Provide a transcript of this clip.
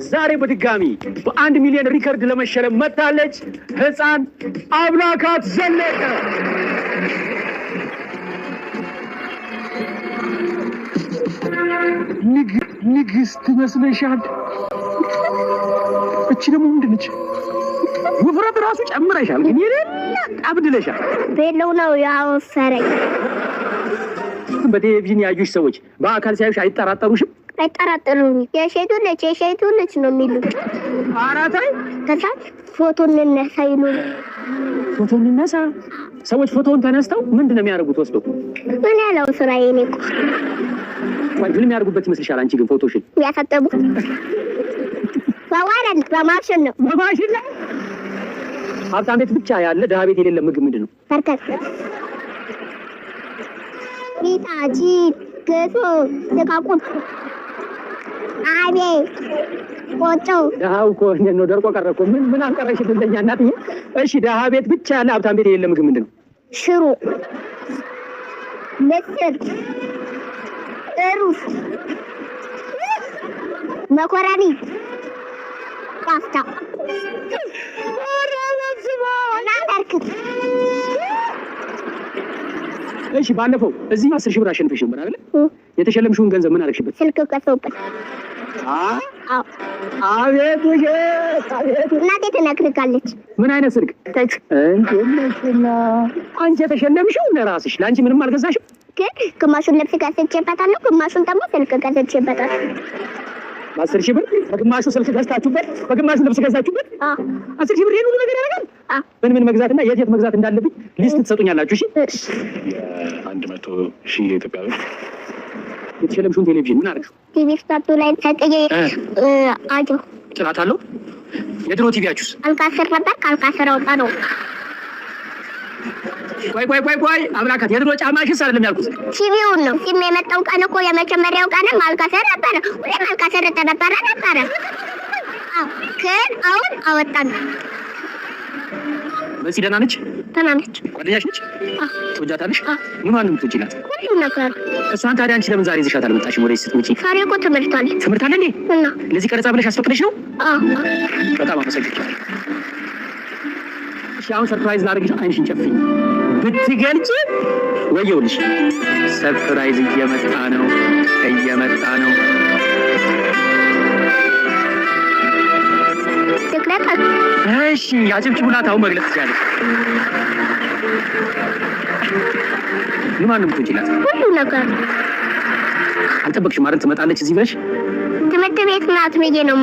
ዛሬ በድጋሚ በ1 ሚሊዮን ሪከርድ ለመሸለም መጥታለች። ህፃን አምላካት ዘለቀ። ንግስት መስለሻል። እቺ ደግሞ ምንድን ነች? ውፍረት ራሱ ጨምረሻል፣ ግን የሌለ አብድለሻል። ቤለው ነው ያወፈረኝ። በቴሌቪዥን ያዩሽ ሰዎች በአካል ሲያዩሽ አይጠራጠሩሽም? አይጠራጠሩኝ። የሼቱ ልጅ ነው የሚሉት። አራታይ ከዛ ፎቶ እንነሳ ይሉኝ። ፎቶ እንነሳ። ሰዎች ፎቶውን ተነስተው ምንድን ነው የሚያደርጉት? ወስዶ ምን ያለው ስራዬ ነው እኮ። ወይ ምን የሚያደርጉበት ይመስልሻል? አንቺ ግን ፎቶሽን ያሳጠቡ በዋረን በማሽን ነው። በማሽን ላይ ሀብታም ቤት ብቻ ያለ ድሀ ቤት የሌለ ምግብ ምንድን ነው? በርከት ቢታጂ ገቶ ተቃቁት አቤ ቆጮ ድሀው እኮ ነው ደርቆ ቀረ እኮ። ምን አንቀረሽ እንደኛ እናትዬ? እሺ ድሀ ቤት ብቻ ያለ ሀብታም ቤት የሌለ ምግብ ምንድን ነው? ሽሮ፣ ምስር፣ ሩዝ፣ መኮረኒ፣ ፓስታ እሺ ባለፈው እዚህ 10 ሺህ ብር አሸንፈሽ ነበር አይደል? የተሸለምሽውን ገንዘብ ምን አደረግሽበት? ስልክ ከሰውበት። አቤት እናቴ ትነግርካለች። ምን አይነት ስልክ? እንደነሽና አንቺ የተሸለምሽው ለራስሽ፣ ለአንቺ ምንም አልገዛሽም? ግን ግማሹን ልብስ ገዝቼበታለሁ፣ ግማሹን ደግሞ ስልክ ገዝቼበታለሁ። 10 ሺህ ብር በግማሹ ስልክ ገዝታችሁበት፣ በግማሹ ልብስ ገዝታችሁበት። 10 ሺህ ብር ይሄን ሁሉ ነገር ያደርጋል። ምን መግዛትና የት መግዛት እንዳለብኝ ሊስት ትሰጡኛላችሁ? እሺ 100,000 የኢትዮጵያ ብር። የተሸለምሽውን ቴሌቪዥን ምን አደረግሽው? ቲቪ ስታቱ ላይ ተቀየ አጆ ጥራት አለው። የድሮ ቲቪያችሁስ? አልካሰር ነበር፣ ካልካሰር አውጣ ነው። ቆይ አምላካት፣ የድሮ ጫማሽስ አይደለም ያልኩት፣ ቲቪውን ነው። ቲቪ የመጣው ቀን እኮ የመጀመሪያው ቀንም አልካሰር ነበር፣ ወይም አልካሰር ተነበረ። ግን አሁን አወጣን። በዚህ ደህና ነች? ደህና ነች። ጓደኛሽ ነች? ትወጃታለሽ? ምኗን ነው የምትወጂላት? ሁሉ ነገር። እሷን ታዲያ አንቺ ለምን ዛሬ ይዘሻት አልመጣሽም? ወደ ስትመጪ ዛሬ እኮ ትምህርት አለ። ትምህርት አለ እንዴ? እና ለዚህ ቀረጻ ብለሽ አስፈቅደሽ ነው? በጣም አመሰግናለሁ። እሺ አሁን ሰርፕራይዝ ላደርግሽ። አይንሽን ጨፍኝ ብትገልጪ ወየውልሽ። ሰርፕራይዝ እየመጣ ነው። እሺ አጭብጭቡላት። አሁን መግለጽ ትችላለሽ። ማን ነው የምትወጂላት? ሁሉ ነገር። አልጠበቅሽም አይደል? ትመጣለች እዚህ ብለሽ? ትምህርት ቤት ናት ብዬ ነው